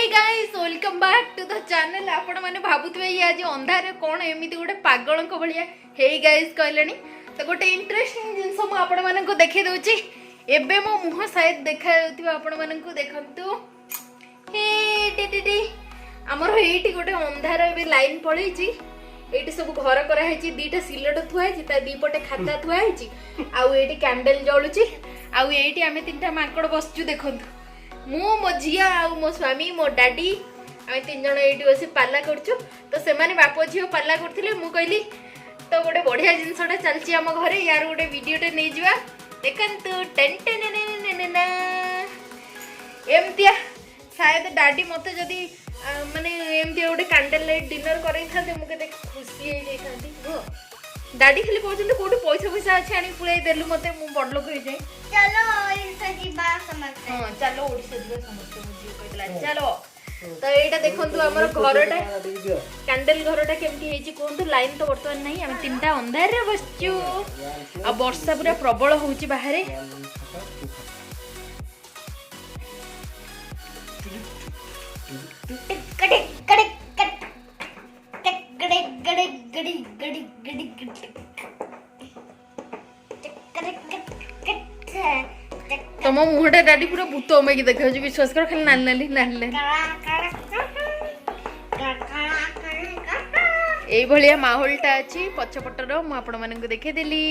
Guys welcome back to the channel. आपण माने भाबुतबे ये आज अंधारे कोन एमिति गोटे पागलंक भलिया हे गाइस कहलेनी तो गोटे इंटरेस्टिंग जिंस मु आपण माने को देखै दउची। एबे मो मुह शायद देखा जाउतिबा आपण माने को देखंतु। हे टिटिटी हमर एठी गोटे अंधार एबे लाइन पळैची। एठी सब घर करा हेची, दीटा सिलट थुआ हेची, ता दी पटे खाता थुआ हेची, आउ एठी कैंडल जळुची, आउ एठी आमे तीनटा माकड़ बसचु देखंतु। मु मो झिया आ मो स्वामी मो डैडी आम तीन जन ये बस पाला करछु। तो से माने बाप झियो पाला करथिले, मु कहली तो गोटे बढ़िया जिनसटा चलची आम घरे, यार गोटे वीडियोटे नै जिवा देखंतु। टेन टेन एमतिया शायद डैडी मते जदी माने एमतिया गोटे कैंडल लाइट डिनर करै थाते मु केते खुशी हे जाई थांती। हो डैडी खाली कहते कोटे पैसा पैसा अच्छे आनी पुळे देलु मते मु बड़ लोक हो जाए। चलो ओडिशा जीवा समस्त। हां चलो ओडिशा जीवा समस्त बुझियो कहला चलो। तो एटा देखंतु हमर घरटा कैंडल घरटा केमती हेची कोंतु। लाइन तो वर्तमान नहीं, हम तीनटा अंधार रे बसचु आ वर्षा पूरा प्रबल होउची बाहरे। कड़े कड़े कड़े गड़े गड़ी गड़ी गड़ी तम मुहटा डाडी पूरा भूत अमेकी देखा जो विश्वास कर। खाली नाल नाली नाल नाली एई भलिया माहौलटा अछि पछपटर मु आपण मानन को देखे देली।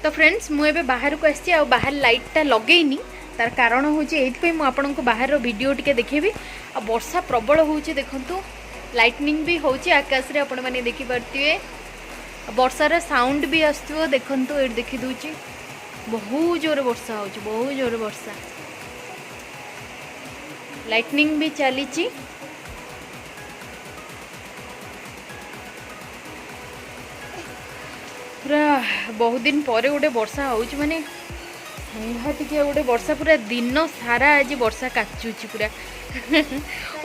तो फ्रेंड्स मु एबे बाहर को आसी आ बाहर लाइटटा लगेइनी, तार कारण होची एथि मु आपण को बाहर रो वीडियो टिके देखेबी। आ वर्षा प्रबल होची देखंतु, लाइटनिंग भी होची आकाश रे आपण माने देखि परतिवे। वर्षार साउंड भी आसथिबो देखंतु। एट देखि दूची बहुत जोर वर्षा होची, बहुत जोर वर्षा, लाइटनिंग भी चलीची। पूरा बहुत दिन पर गोटे वर्षा होची, माने संघातिक गोटे वर्षा पूरा दिन सारा आज वर्षा काचुची पूरा।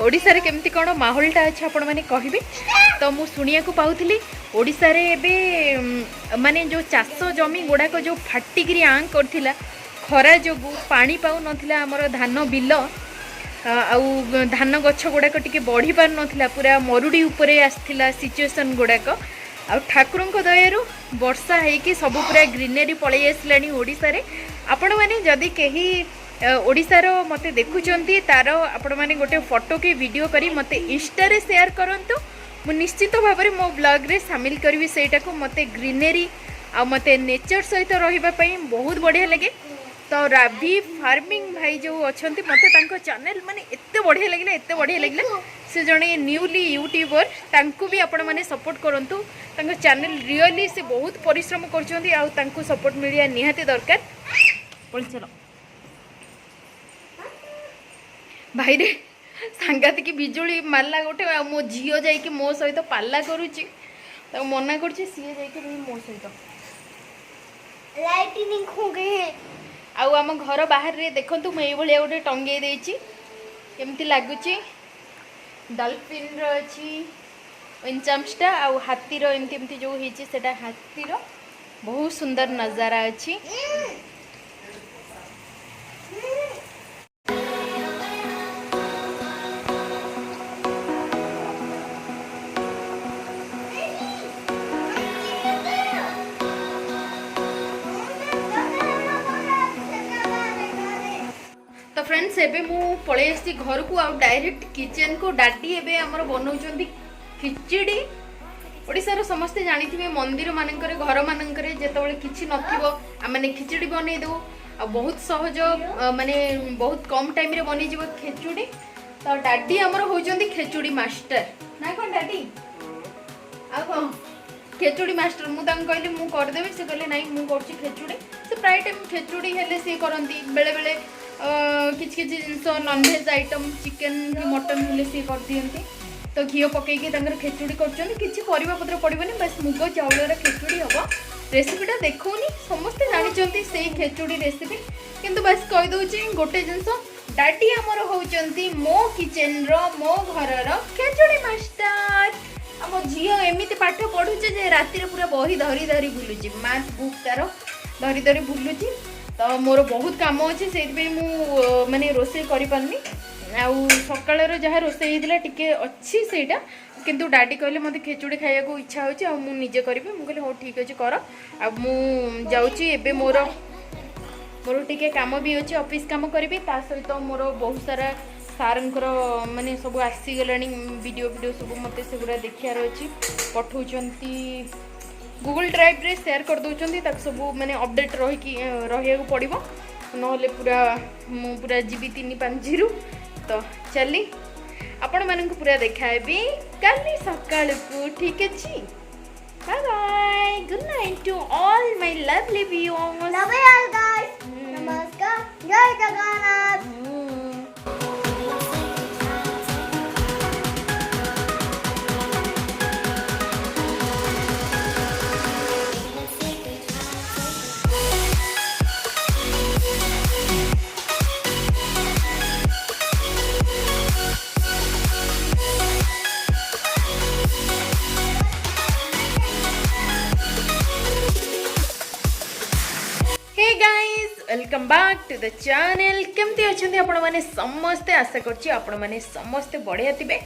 ओडिसा रे केमती कोन माहौलटा अछि आपण माने कहबे। तो मु सुनिया को पाउथली ओडिसा रे एबे माने जो चाष जमी गुड़ाक जो फाटिकी आं करथिला, खरा जोगु पानी पाउ नथिला हमर धान बिल आउ धान गछ गुड़ाक टिके बढ़ी पार नथिला, पूरा मरुडी उपरे आस्थिला सिचुएशन गुड़ाक। आ ठाकुर दयारू वर्षा है सब पूरा ग्रीनरी पलि आसलानी ओडिसा रे। आपण माने जदि केही ओडिसा रो मते देखुचंती तार आपण माने गोटे फोटो के वीडियो करी मते इंस्टा रे शेयर करंतु। मु निश्चित भाव में मो ब्लॉग रे शामिल करी सेटा को। मते ग्रीनरी आ मते नेचर सहित रहिबा पई बहुत बढ़िया लगे। तो राभी फार्मिंग भाई जो अछंती मते तांको चैनल माने एत्ते बढ़िया लागला, एत्ते बढ़िया लागला। से जणे न्यूली यूट्यूबर, तांको भी आपण माने सपोर्ट करंतु। तांको चैनल रियली से बहुत परिश्रम करछंती आ तांको सपोर्ट मिलिया निहाती दरकार। बोल चलो भाई रे सांगातिक बिजुली मारला गोटे। आ मो झियो जाई कि मो सहित पाला करूची, तो मना करछि सिए जाई कि मो सहित लाइटनिंग हो गई है। आउ आम घर बाहर रे देखंतु मैं एभलिया गोटे टंगे देछि, केमती लागुची। डॉल्फिन रो अछि इंचाम्सटा आउ हाथी रो एमती एमती जो हेछि सेटा हाथी रो बहुत सुंदर नजारा अछि। तो फ्रेंड्स एबे मु पळे आसी घर को आ डायरेक्ट किचन को। डाडी एबे हमर बनौचंदी खिचड़ी। ओडिसा रो समस्ते जानिथिबे मंदिर मानकर घर मानकर जेतबेले किछि नथिबो आ माने खिचड़ी बनै दो आ बहुत सहज माने बहुत कम टाइम रे बनि जिवो खिचड़ी। तो डाडी हमर होचंदी खिचड़ी मास्टर ना कोन डाडी आ कोन खिचड़ी मास्टर। मु तांग कहले मु कर देबे, से कहले नाही मु करछि खिचड़ी। से प्राय टाइम खिचड़ी हेले से करंती, बेले बेले किछ किछ जिनस नॉन वेज आइटम चिकन कि मटन हेले से कर दियंती। तो घी पकईकी खिचड़ी कर किसी परिबा पत्र पड़ोनी, बस मुग चाउल खिचड़ी हम। रेसिपीटा देखौनी समस्ते जानी से खिचड़ी रेसिपी, किंतु बस कहीदे गोटे जिनस डाडी आमर होचंती मो किचन रो मो घर खिचड़ी मास्टर। आम झील एमती पाठ पढ़ुचे जे राति पूरा बही धरी धरी बुलूची, मैथ बुक तार धरी धरी बुलूची। तो मोर बहुत काम अच्छे से माने रोसे करें आउ सकाळर जहाँ रोसे होता टिके अच्छी सेटा किंतु डाडी कहले मते खेचुड़ी खाया को इच्छा होची आ मु निजे करिबे मु कहले हो ठीक अछि कर आ मु जाउची एबे मोर टिके काम भी अच्छे ऑफिस काम करी ता सहित मोर बहुत सारा सारंकर माने सब आसी गलानी वीडियो सब मते सेगुरा देखियार अछि पठौचंती गूगल ड्राइव रे शेयर कर दउचंती तक सब माने अपडेट रहिया को पड़िबो नहले पूरा मु पूरा जीबी 350 तो चली आपण मानक पूरा देखाबी काली सकाळ को ठीक अछि bye bye good night to all my lovely viewers love you all guys नमस्कार जय Jagannath hey guys welcome back to the channel केमती अच्छे आपण मैंने समस्ते आशा करछि आपण मैंने समस्ते बढ़िया थिबे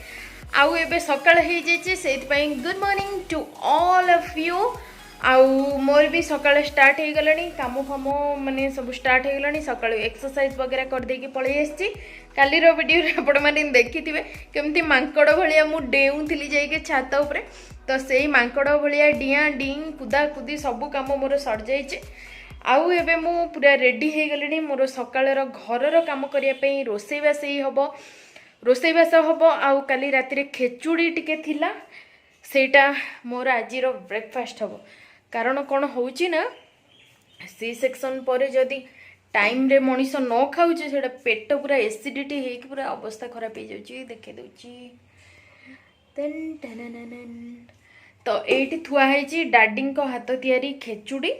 आउ एबे सकाळ हे जेछि सेति good morning to all of you आउ मोर भी सकाळ स्टार्ट हे गलानी काम फाम माने सब स्टार्ट हे गलानी सकाळ एक्सरसाइज वगैरह कर देकी पळै आछि काली रो वीडियो रे आपण मैंने देखिथिबे केमती मांकड़ भलिया मु डेउथिली जाइके छात ऊपर तो सेही मांकड़ भलिया डिया डिंग कुदा कुदी सब काम मोर सर जाइछि आउ एबे मु पूरा रेडी हे गलेनी मोर सकाळर घरर काम करिया पई रोसेईबास ही हबो रोसेईबास हबो आउ काली राति रे खेचुड़ी टिके थिला सेटा मोर आजिरो ब्रेकफास्ट हबो कारण कोन होउची ना सी सेक्शन पर जदी टाइम रे मनीष न खाउची सेटा पेट पूरा एसिडिटी हे कि पूरा अवस्था खराब हे जाउची देखे दउची तन टनननन तो एठी थुआ हेची डाडिंग को हाथ तियारी खेचुड़ी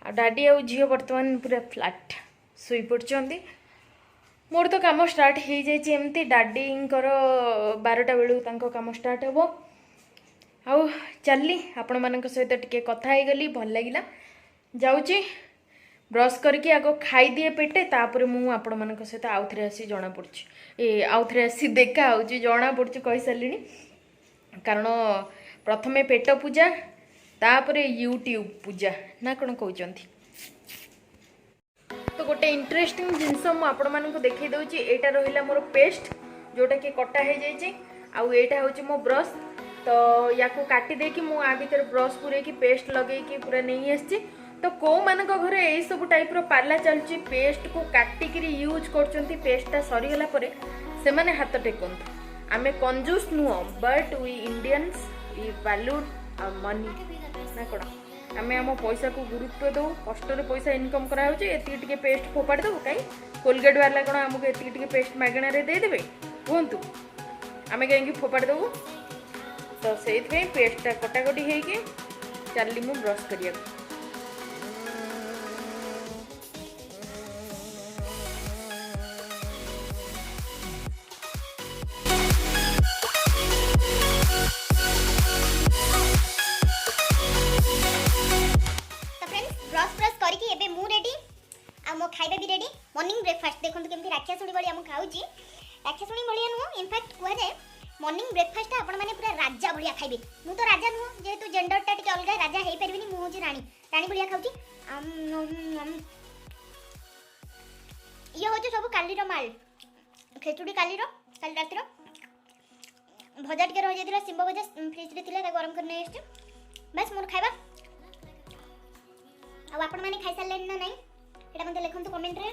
आ डाडी आउ झील बर्तमान पूरा फ्लाट शोई पड़ती मोर तो काम स्टार्ट हो जाती डाडींकर 12टा बेलू तांको काम स्टार्ट हम आउ चलली आपण मानक सहित टिके कथा हो गली भल लगिला जाऊँगी ब्रश करके आग खाई दिए पेटे तापर मु आपण मानक सहित आउ थे आसी जना पड़ी आउ थे आसी देखा हो जना पड़ी कही सारे कारण प्रथमे पेट पूजा तापर यूट्यूब पूजा ना कौन कहते तो गोटे इंटरेस्टिंग जिनस मुझे देखई दूसरी एटा रहा मोर पेस्ट जोटा कि कटा हो जाए आउ एटा हूँ मो ब्रश तो या काटी देकी मु आ भीतर ब्रश पूरे की पेस्ट लगे पूरा नहीं आसी तो कौ मान घर यही सब टाइप पाला चलुची पेस्ट को काटिक यूज कर पेस्टा सरीगला से माने हाथ टेकंतु आमे कंजूस नुह but we Indians we value money ना कौन आम आम पैसा को गुरुत्व दो कष्ट पैसा इनकम कराए पेस्ट फोपाड़ी देव कहीं कोलगेट वाला कौन आमको एति पेस्ट मागणार देदेवे कहतु आम कहीं फोपाड़ी देवु तो से पेस्टा कटाकटी होगी चलली मु ब्रश करिया खाइबा भी रेडी मॉर्निंग ब्रेकफास्ट देखो केमती राक्षासुणी भाई आम खाऊँ राक्षासुणी भाई नुह इनफैक्ट कहुए मॉर्निंग ब्रेकफास्ट आपण मैंने पूरा राजा भाया खाइबे मु तो राजा नुह जेहेतु जेंडरटा टिके अलग राजा हो पारि मुझे राणी राणी भाया खाऊँ ये हूँ सब कालीर माल खेचुड़ी कालीर काली रातिर भजा टे रही जाता शिंब भजा फ्रिज रे गरम कर नहीं बस मोर खाइबा आपण मैंने खाई सारे ना नहीं एटा मते लिखंतु कमेंट रे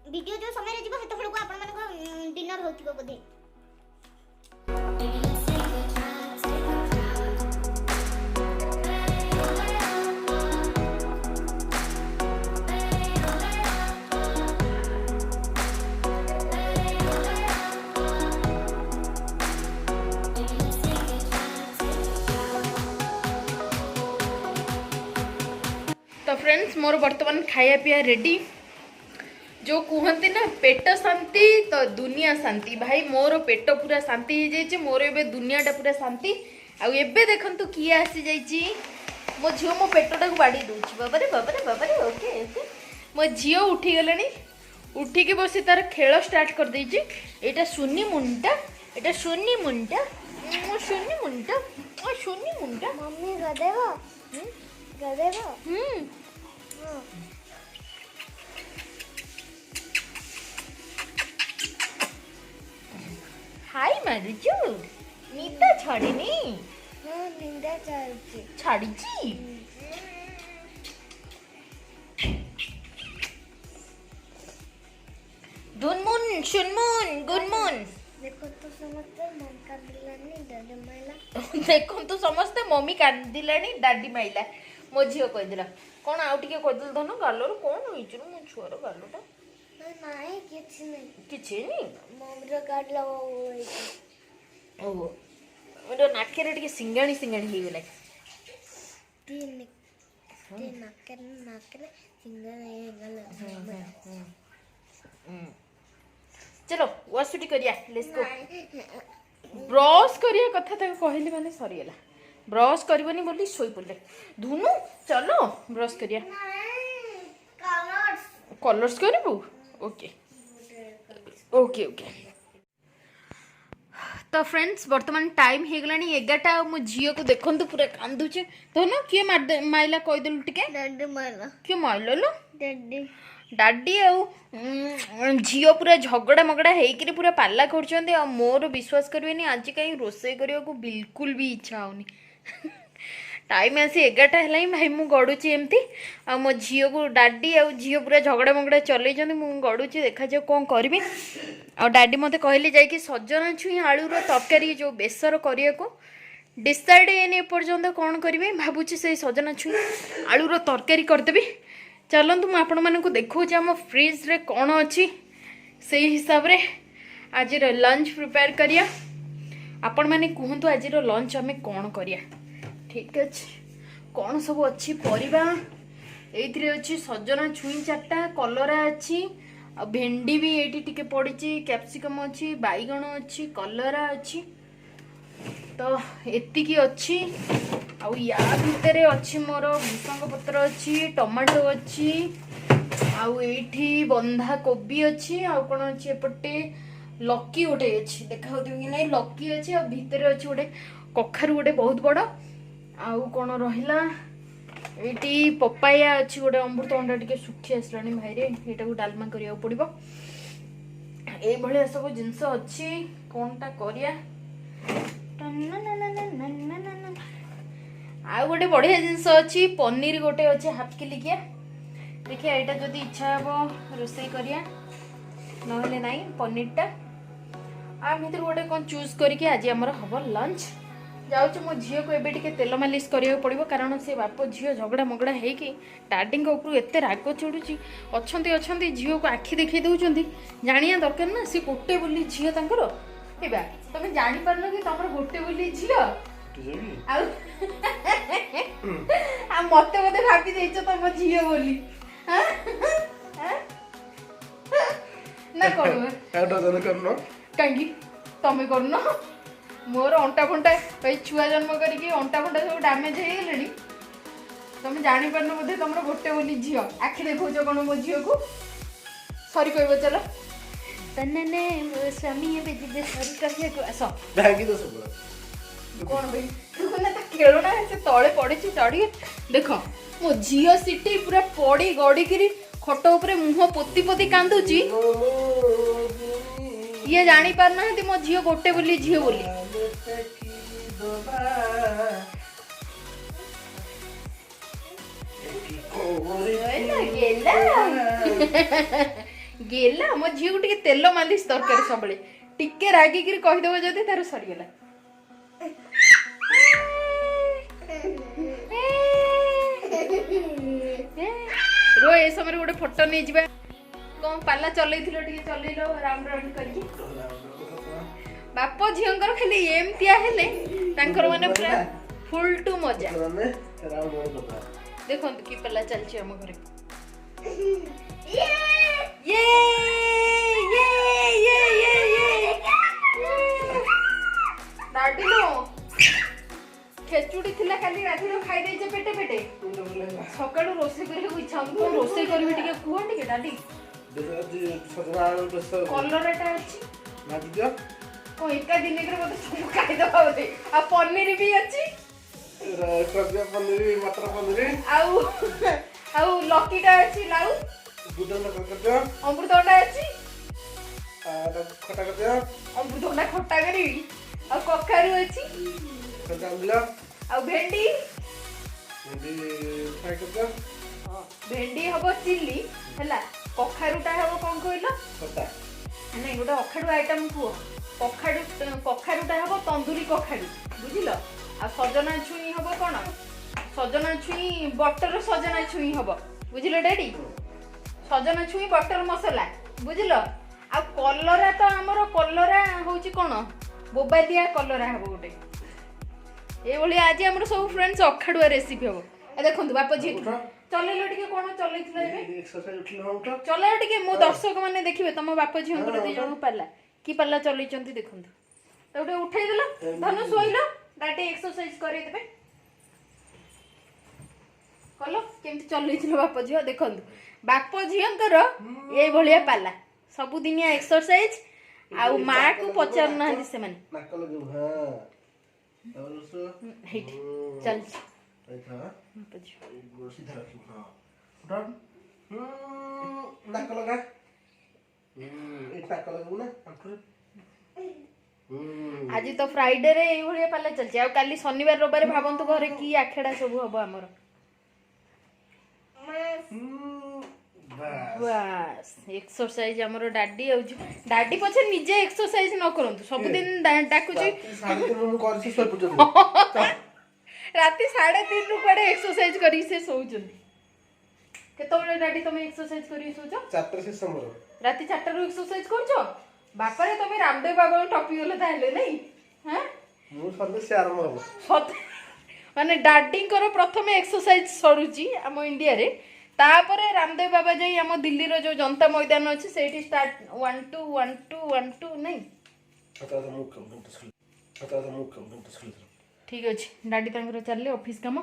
वीडियो जो समय रे जीवो हेतो बेलको आपण मानको डिनर होतिबो बोधे तो फ्रेंड्स मोर बर्तमान खाया पिया रेडी जो कहते ना पेट शांति तो दुनिया शांति भाई मोर पेट पूरा शांति हो जाए मोर ए दुनियाटा पूरा शांति आउ एबे देखंतु किए आसी जाइए मो झील मो पेटा को बाड़ी दूची बाबारे बाबारे बाबारे ओके ओके मो झील उठी गलानी उठिकी बसी तार खेल स्टार्ट कर देछि एटा सुन्नी मुंटा एटा सुन्नी मुंटा सुन्नी मुंटा सुन्नी मुंटा मम्मी गदेबो गदेबो हाय मारुचु निदा छाड़ीनी हां निंदा चालची छाड़ीची गुनमुन शुनमुन गुनमुन देखो तो समझते मन का दिलानी डर मैला देखो तो समस्ते मम्मी कांदिलानी डाडी माइला मो झियो कहिदिला कोन आउ टिके कहिदल धन गालोर कोन होइछु मो छुआर गालोटा नहीं किछ नहीं मम्मी रो कार्ड लगाओ ओहो मेरो नाकेरे टिके सिंगाणी सिंगाणी हे गेला तीन नाकरे सिंगल है चलो वासुटी करिया लेट्स गो ब्रश करिया कथा तक कहली माने सरीगला ब्रश करबनी बोली सोई पड़ले धुनु चलो ब्रश करिया कलर्स करिबू ओके ओके ओके तो फ्रेंड्स वर्तमान टाइम हे गलानी 11टा मो झियो को देखंतु पूरा कांदुचे तो न किए माइला कहि देलु टिके डर मैला किए माइलो लो डर डाडी आउ झियो पूरा झगड़ा मगड़ा हेकरी पूरा पाला करछंदे आ मोर विश्वास करबेनी आज कहीं रोसे करियो को बिल्कुल भी इच्छा होनी टाइम आसी 11टा हलाई भाई मु गडुची एमती आ मो झियो को डाडी आउ झियो पूरा झगड़ा मगड़ा चलै जंदे मु गडुची देखा जाओ कोन करबी आ डाडी मते कहले जाय कि सजना छुई आलू रो तरकारी जो बेसर करिया को डिसाइड एने पर्यंत कोन करबी भाबुची से सजना छुई आलू रो तरकारी कर देबी चलतु मुझे आपण मानक देखो आम फ्रिज रे कौन अच्छी से हिसाब रे आज लंच प्रिपेयर करिया आपण माने कहतु आज लंच आम कौन करिया ठीक अच्छे कौन सब अच्छी परिबा एइथिरे अच्छी सजना छुई 4टा कलरा अच्छी आ भेंडी भी एठी टिके पड़ी कैप्सिकम अच्छी बैगण अच्छी कलरा अच्छी तो एतिकी अच्छी आउ या भितर अच्छी मोर भूसंग पत्र अच्छी टमाटो अच्छी आउ एठी बंधा कोबी अच्छी आउ कोन अच्छी एपटे लकी गोटे अच्छी देखा कि नहीं लकी अच्छी आ भितर अच्छी गोटे कखारु गोटे बहुत बड़ आउ कोन रहिला एठी पपाया अच्छी गोटे अमृतभंडा टिके सुखी आसलानी भाई रे एटा को डालमा करिया पड़िबो ए भलिया सब जिंस अच्छी कोनटा करिया आ गोटे बढ़िया जिनस अच्छी पनीर गोटे अच्छे हाफ किलिकिया देखिए यहाँ जदि इच्छा हम रोसे करिया नहले नाई पनीरटा आ भितर गोटे कौन चूज करके आज आमर हम लंच जाऊँ मो झील को एबे टिके तेल मालिश करिया पड़िबो कारण से बाप झील झगड़ा मगड़ा हेकि डाडीଙ୍କ उपरु एते राग चढ़ुची अच्छंती अच्छंती झील को आखि देखै दउचंती जानिया दरकार ना से गोटे बोली झील तांकर हेबा तमे जानि परलो कि तमर गोटे बोली झील आ मते मते भाबी देइछ तम झील बोली ना करू एटा जने करनो कांगी तमे करनो मोर अंटा फंटा भाई छुआ जन्म करिके अंटा फंटा सब डैमेज हे गेलेनी तमे जानि परनो बोधे तमरो गोटे बोली झील आखि देखौछ कोन मो झील को सॉरी कहबो चलो तन्ने मो स्वामी ए बेजी सॉरी कहिए को आसो भागी दो सब कौन भाई तू ना तो खेलना से तले पड़ी चढ़ी देख मो झील सिटी पूरा पड़ी गड़ी करी खट उपरे मुह पोती पोती कांदुची ये जानी पार ना मो झील गोटे बोली झील बोली गेला मो झील को टिके तेल मालिश दरकार सब टिके रागिकी कहीदेव जदि तार सरीगला रो ए समय गोटे फोटो नहीं जावा कौन पाला चलैथिलो टिके चलैलो राउंड राउंड करके बाप झींकर खाली एमतिया हेले तांकर माने पूरा फुल टू मजा देखंतु की पाला चलछि हम घरे ये ये ये ये ये दाडिलो खेचुड़ी थिला खाली राती रो खाई देइछे पेटे पेटे ପ୍ରେସର କଲରାଟା ଅଛି ଭାଜି ଦିଅ କଣ ଏକା ଦିନରେ ମତେ ସବୁ ଖାଇଦବା ବୋଧେ ଆଉ ପନିର ବି ଅଛି କଜିଆ ପନିର ମଟର ପନିର ଆଉ ଆଉ ଲକିଟା ଅଛି ଲାଉ ବୁଟନ କରିଦିଅ ଅମୃତଭଣ୍ଡା ଅଛି ଖଟା କରିଦିଅ ଅମୃତଭଣ୍ଡା ଖଟା କରିବି ଆଉ କଖାରୁ ଅଛି ଖଟା ଆମ୍ବିଳ ଆଉ ଭେଣ୍ଡି ଭେଣ୍ଡି ଫ୍ରାଏ କରିଦିଅ ଭେଣ୍ଡି ହବ ଚିଲି ହେଲା କଖାରୁଟା ହବ କଣ କହିଲ ଖଟା ନାଇଁ ଗୋଟେ ଅଖାଡୁ ଆଇଟମ କୁହ କଖାରୁଟା ହବ ତନ୍ଦୁରୀ କଖାରୁ ବୁଝିଲ ଆଉ ସଜନା ଛୁଇଁ ହବ କଣ ସଜନା ଛୁଇଁ ବଟର ସଜନା ଛୁଇଁ ହବ ବୁଝିଲ ଡାଡି ସଜନା ଛୁଇଁ ବଟର ମସଲା ବୁଝିଲ ଆଉ କଲରା ତ ଆମର କଲରା ହଉଛି କଣ ବୋବାଦିଆ କଲରା ହବ ଗୋଟେ ଏଇଭଳି ଆଜି ଆମର ସବୁ ଫ୍ରେଣ୍ଡସ୍ ଅଖାଡୁଆ ରେସିପି ହବ ଦେଖନ୍ତୁ ବାପ ଝିଅ ଚଲେଇଲ ଟିକେ କଣ ଚଲେଇଥିଲ ଏବେ ଏକ୍ସରସାଇଜ ଉଠିଲେ ହଉଟା ଚଲେଇଲ ଟିକେ ମୋ ଦର୍ଶକ ମାନେ ଦେଖିବେ ତମ ବାପ ଝିଅଙ୍କର ଦି ଜଣଙ୍କୁ ପାଲା କି ପାଲା ଚଲେଇଛନ୍ତି ଦେଖନ୍ତୁ ତ ଗୋଟେ ଉଠେଇଦେଲ ଧନ ଶୋଇଲ ଡାଡି ଏକ୍ସରସାଇଜ କରେଇଦେବେ କଲ କେମିତି ଚଲେଇଥିଲ ବାପ ଝିଅ ଦେଖନ୍ତୁ ବାପ ଝିଅଙ୍କର ଏଇଭଳିଆ ପାଲା ସବୁଦିନିଆ ଏକ୍ସରସାଇଜ ଆଉ ମା କୁ ପଚାରୁନାହାନ୍ତି ସେମାନେ ନାକ ଲଗେଇବୁ ହଁ ହେଇଠି ଚାଲିଛି ବାପ ଝିଅ ସିଧା ରଖିବୁ ହଁ ନାକ ଲଗା ଏଇଠି ନାକ ଲଗେଇବୁ ନା ଆଣ୍ଠୁରେ ଆଜି ତ ଫ୍ରାଇଡେ ରେ ଏଇଭଳିଆ ପାଲା ଚାଲିଛି ଆଉ କାଲି ଶନିବାର ରବିବାର ଭାବନ୍ତୁ ଘରେ କି ଆଖେଡା ସବୁ ହବ ଆମର ବାସ୍ ଏକ୍ସରସାଇଜ ଆମର ଡାଡି ଆଉଛି ଡାଡି ପଛେ ନିଜେ ଏକ୍ସରସାଇଜ ନ କରନ୍ତୁ ସବୁଦିନ ଡାକୁଛି ରାତି 3:30 ରୁ କୁଆଡେ ଏକ୍ସରସାଇଜ କରିକି ସେ ଶୋଉଛନ୍ତି କେତେବେଳେ ଡାଡି ତମେ ଏକ୍ସରସାଇଜ କରିକି ଶୋଉଛ 4ଟା ଶେଷ ମୋର ରାତି 4ଟା ରୁ ଏକ୍ସରସାଇଜ କରୁଛ ବାପାରେ ତମେ ରାମଦେବ ବାବାଙ୍କୁ ଟପି ଗଲେ ତାହେଲେ ନାଇଁ ହାଁ ମୁଁ ସନ୍ଧ୍ୟା ସେ ଆରମ୍ଭ ହବ ସତ ମାନେ ଡାଡିଙ୍କର ପ୍ରଥମେ ଏକ୍ସରସାଇଜ ସରୁଛି ଆମ ଇଣ୍ଡିଆରେ ତାପରେ ରାମଦେବ ବାବା ଯାଇ ଆମ ଦିଲ୍ଲୀର ଯୋଉ ଜନତା ମଇଦାନ ଅଛି ସେଇଠି ଷ୍ଟାର୍ଟ 1 2 1 2 1 2 ନାଇଁ ଠିକ ଅଛି ଡାଡି ତାଙ୍କର ଚାଲିଲେ ଅଫିସ କାମ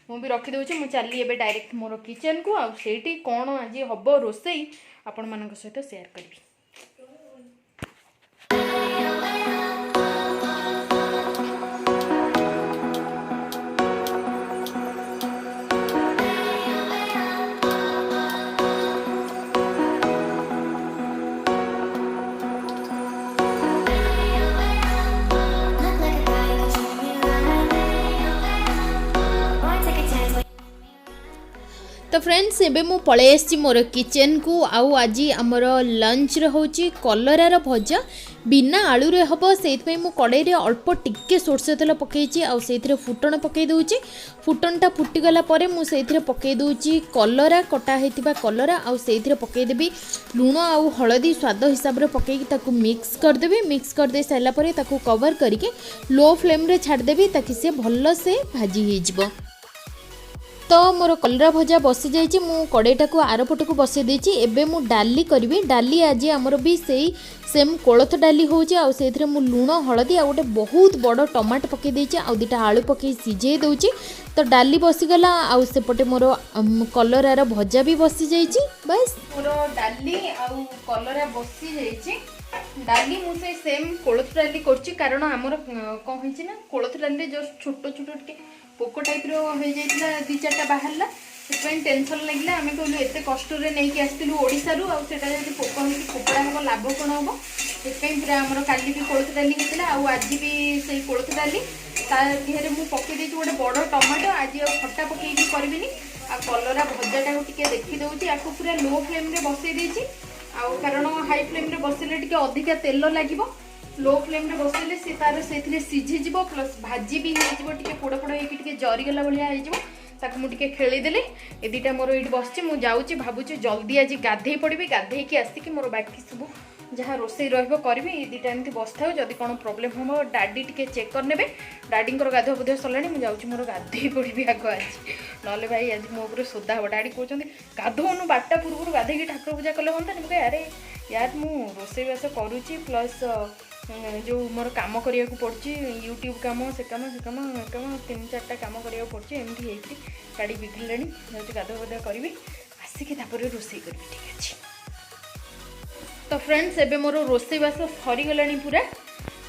ମୁଁ ବି ରଖିଦେଉଛି ମୁଁ ଚାଲି ଏବେ ଡାଇରେକ୍ଟ ମୋର କିଚେନକୁ ଆଉ ସେଇଠି କ'ଣ ଆଜି ହବ ରୋଷେଇ ଆପଣମାନଙ୍କ ସହିତ ସେୟାର କରିବି तो फ्रेंड्स एबे मु पळे आसी मोर किचन को आउ आज आमर लंच रे होची कलरार भजा बिना आलू रे हबो सेइतपई मु कड़ाई रे अल्प टिके सोरसो तेल पकेइची आउ सेइथरे फुटण पकेइ दउची फुटणटा फुटी गला परे मु सेइथरे पकेइ दउची कलरा कटा हेतिबा कलरा आउ सेइथरे पकेइ देबी लूण आउ हळदी स्वाद हिसाब रे पकेइ ताकू मिक्स कर देबी मिक्स कर दे साइला परे ताकू कवर करके लो फ्लेम रे छाड़ देबी ताकि से भल्लो से भाजी हे जिवो तो मोर कलरा भजा बसी जाइए मु कड़ाईटा को आर पट को बसई देछि एबे मु डाली करी डाली आज आमर भी सेई सेम कोलथ डाली होउछि आ सेथरे मु लूण हळदी आ गोटे बहुत बड़ टमाटो पकई देछि आ दुटा आलू पकई सिझे दउछि तो डाली बसी गला आ सेपटे मोर कलरार भजा भी बसी जाइछि बस मोर डाली आ कलरा बसी जाइछि डाली मु से सेम कोलथ डाली करछि कारण हमर कोन होइछि ना कोलथ डाली जस्ट छोटो छोटो टिके पोको टाइप रो हो जाइतिला 2-4टा बाहरला से टेंशन लगिला आमे कहलु एते कष्ट रे नै कि आस्तिलु ओडिसा रु आ सेटा जदि पोको होई फोपड़ा हबो लाभ कोन हबो से पूरा हमर काली भी कोलथ डाली हेतिला आ आज भी से कोलथ डाली ता दिहरे मु पके देछि गोटे बड़ टमाटो आज आ खट्टा पके भी करबिनी आ कलरा भजाटा को टिके देखि दउछि आको पूरा लो फ्लेम रे बसई देछि आ कारण हाई फ्लेम रे बसिले टिके अधिका तेल लागिबो लो फ्लेम रे बसैले से तार सेथिले सिझी जिवो प्लस भाजी भी हे जिवो टिके पोड़ पोड़ हे टिके जरी गला भलिया हे जिवो ताकू मु टिके खेली देले ए दीटा मोर एठी बसछि मु जाउछि भाबुछि जल्दी आज गाधेई पड़बी गाधेई की आस्ति कि मोर बाकी सब जहाँ रोसई रहबो करबी ए दीटा एमती बसथाउ जदि कोन प्रॉब्लम हमो डाडी टिके चेक कर नेबे डाडींकर गाधो बुधे सलाणी मु जाउछि मोर गाधेई पड़बी आगो आज नले भाई आज मो ऊपर सोदा हो डाडी कहउछन्ती गाधोनु बाटा पूर्व गाधेई की ठाकुर पूजा कले होंता नि अरे यार मु रोसई बास करूछि प्लस जो मोर काम करिया को पड़छि यूट्यूब काम से काम 3-4टा काम करिया पड़छि एमती हेकि गाड़ी बिगड़लेनी जाउछि गाधो बधा करबी आसिकी तापर रोसई करबी ठीक अछि तो फ्रेंड्स एबे मोर रोषेईबास सरीगलानी पूरा।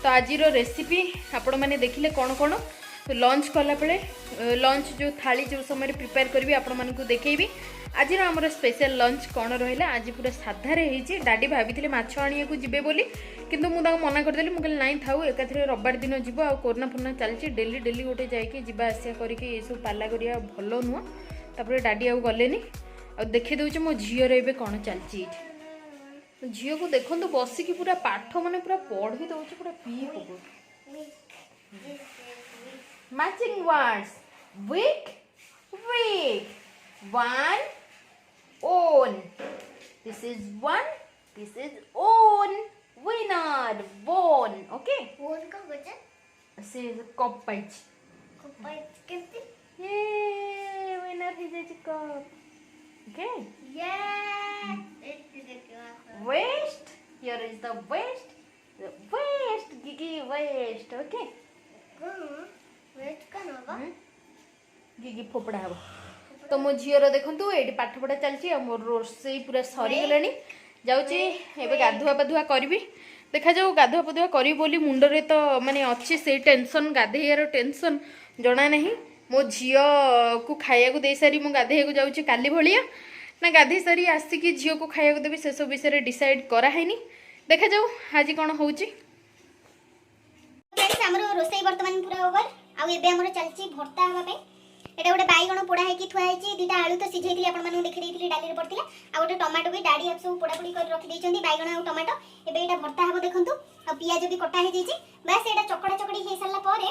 तो आज रेसिपी आपण मैंने देखिले कौन कौन लंच कला बेले लंच जो थाली जो समय प्रिपेयर करी आपण मानक देखी। आज आमर स्पेशल लंच कौन रहा आज पूरा साधारे होती। डाडी भाभी माछ आनिया को जीवे बोली किंतु मुझे मना करदेली मुझे नाई था एकाथरे रविवार दिन जीव आ कोरोना फोरोना चलती डेली डेली गोटे जाकि जीवा आसिया करके ये सब पाला करिया भल नुह। तापर डाडी आउ गलेनी आ देखी दौचे मो झीर एबे कौन चलती। झील को देखो बसिकी पूरा पाठ माने पूरा पढ़ी दौचे पूरा पी हो। Matching words week week one on this is one this is on winner won okay phone का बचन this is cup patch कपाट करते yay winner is a cup okay waste here is the waste gigi waste okay wait का नबा Gigi फोपड़ा हबो। तो मो झीर देखु ये पाठ पढ़ा चलती मोर रोषे पूरा सरीगलानी जाऊँगी एवं गाधुआ पाधुआ करी देखा जाऊ गाधुआ पाधुआ करी बोली मुंडरे तो माने अच्छी से टेंशन गाधेयार टेंशन जना नहीं। मो झील को खाया दे सारी मु गाधेया जाऊँगी काली भाया ना गाधे सारी आसिकी झील को खाया देवी से सब विषय डिसाइड कराहनी देखा जाऊ आज कौन हो। रोषे बर्तमान पूरा ओवर आम चलती भर्ता हाँपे एटा गोटे बैगण पोड़ा होगी थुआई दुटा आलू तो सीझे आप देखी डाली पड़ता आ गोटे टमाटो भी डाड़ी सब पोड़ापोड़ी कर रखी बैगण और टमाटो एवं भर्ता हम देखूँ आ पियाज भी कटा हो बास ये चकड़ा चकड़ी हो सारापर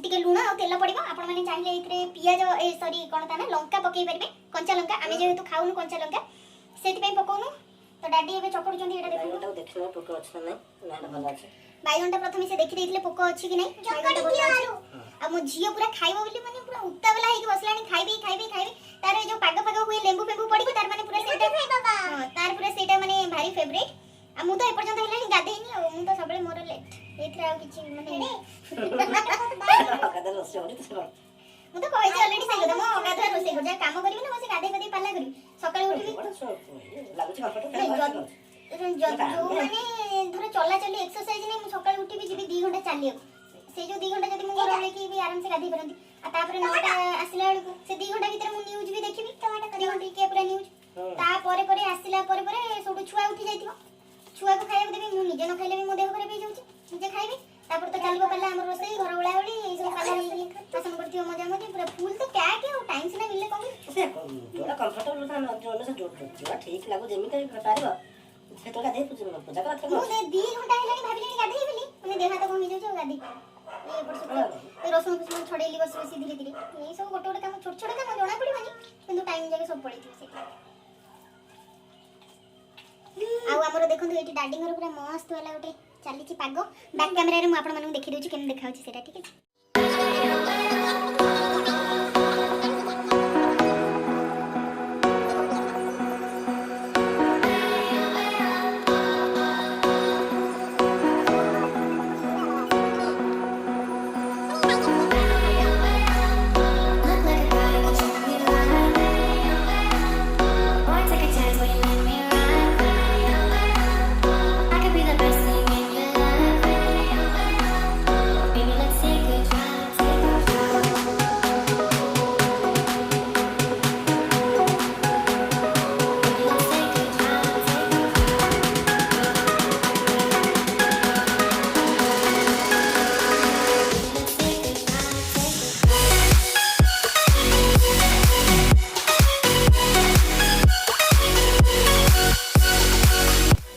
टे लुण और तेल पड़ो आपण मैंने चाहिए ये पियाज सरी कौन था ना लंका पकई पारे कंचा लंका आम जेहेतु खाऊनु कंचा लंका से पकाऊनु तो डाडी एवं चकड़ुं बैगणटा प्रथम से देखी देथिले पोक अछि कि नहीं आ मो झियो पूरा खाइबो बोली माने पूरा उतावला हेकी बसलानी खाइबे तार जो पाग पाग हुए लेंबू फेंबू पड़ी तार माने पूरा सेटा हां तार पूरा सेटा माने भारी फेवरेट आ मु तो ए पर्यंत हेलानी गाधेनी आ मु तो सबले मोर लेट एथरा आ किछि माने मु तो कहै छी ऑलरेडी से मो गाधरा रोसे जा काम करबी ना से गाधे पाला करी सकाळे उठबी लागुछि कंफर्टेबल जो माने धर चला चली एक्सरसाइज नहीं सकाळे उठी जीवी 2 घंटा चलियो से जो 2 घंटा जदी मु घर लेके भी आराम से गाधी परंती आ तापर 9टा आसिला बेलू से 2 घंटा भीतर मु न्यूज भी देखिबी टमाटा 2 घंटा के पूरा न्यूज ता परे परे आसिला परे परे सब छुआ उठी जाइतिबो छुआ को खाइबो देबी मु निजे न खाइले भी मो देह खराब हो जाउची निजे खाइबी तापर तो चलबो पल्ला हमर रोसई घर ओळा ओळी ए सब खाला पसंद करतियो मजा मजे पूरा फुल तो क्या के टाइम से ना मिलले कम से जोड़ा कंफर्टेबल था जो से जोड़ा ठीक लागो जेमी के पारिबो से तो गाधे पूजा करत मु 2 घंटा हेलानी भाबिलेनी गाधे बोली मने देह हाथ कम हो जाउची गाधी ये बड़ रसुन कुसुम छड़ेली बस बस धीरे धीरे ये सब गोटे गोटे काम छोट छोट काम जना पड़िबनी किंतु टाइम जाके सब पड़ी थी आ हमर देखंतु एटी डाडिंग रो पूरा मस्त वाला गोटे चली छी पागो बैक कैमरा रे मु आपण मानू देखि देउची केन देखाउची सेटा ठीक है।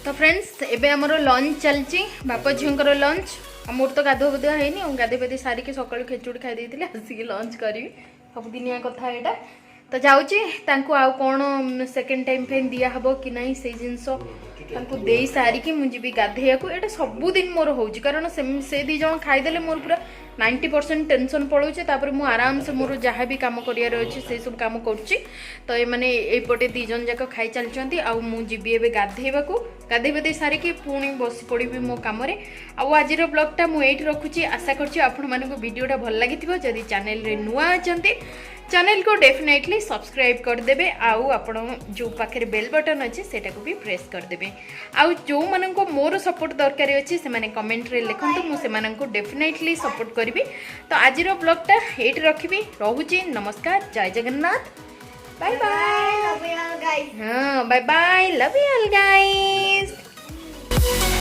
तो फ्रेंड्स एबे हमरो लंच चलची बापा झींकर लंच मोर तो गाधो बधुआ हैनी गाधे पाधे सारिके सकाळु खेचुड़ी खाई देइथिले आसिके लंच करी सब दिनिया कथा एटा तो जाऊँगी आउ कौन सेकेंड टाइम फेन दिया हबो कि नहीं से जिनस तांको देई सारिकी मु जीवी गाधेया को एटा सबुदिन मोर होउची कारण से दी जण खाईदेले मोर पूरा 90% टेंशन पड़ोचे तापर मु आराम से मोर जहाँ भी काम करियार अछि से सब काम करछि तो ए माने एपटे दी जण जाक खाई चलचंती आ मु जीवी एबे गाधेबाकू गाधेबे सारिकी पुणी बसी पड़िबी मो काम रे आ आजिर ब्लॉगटा मु एठी रखुछि आशा करछि आपण मानको वीडियोटा भल लागिथिबो जदि चैनल रे नुआ अछंती चैनल को डेफिनेटली सब्सक्राइब करदेबे आउ आपण जो पाखे बेल बटन अच्छे सेटा को भी प्रेस करदेबे आउ जो मन को मोर सपोर्ट दरकार अच्छे से माने कमेंट रे लिखंतु मु से मानन को डेफिनेटली सपोर्ट करबी। तो आज रो ब्लॉगटा एट रखिबी रहूची नमस्कार जय Jagannath bye bye love you guys हाँ bye bye love you all guys.